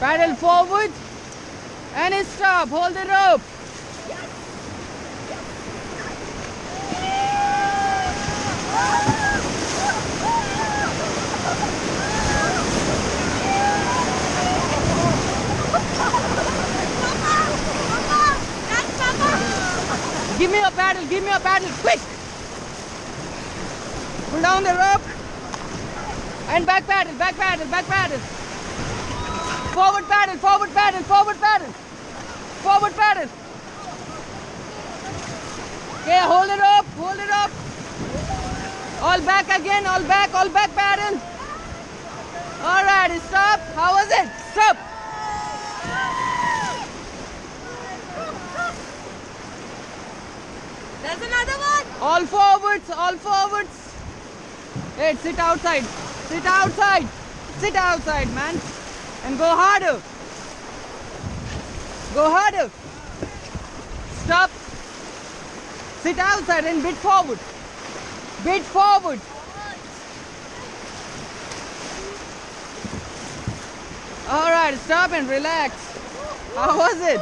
Paddle forward and stop. Hold the rope. Give me a paddle, quick! Pull down the rope and back paddle. Forward paddle. Okay, hold it up. All back again, all back paddle. Alright, stop. How was it? Stop. There's another one. All forwards. Hey, sit outside, man. And go harder. Stop. Sit outside and bit forward. Alright, stop and relax. How was it?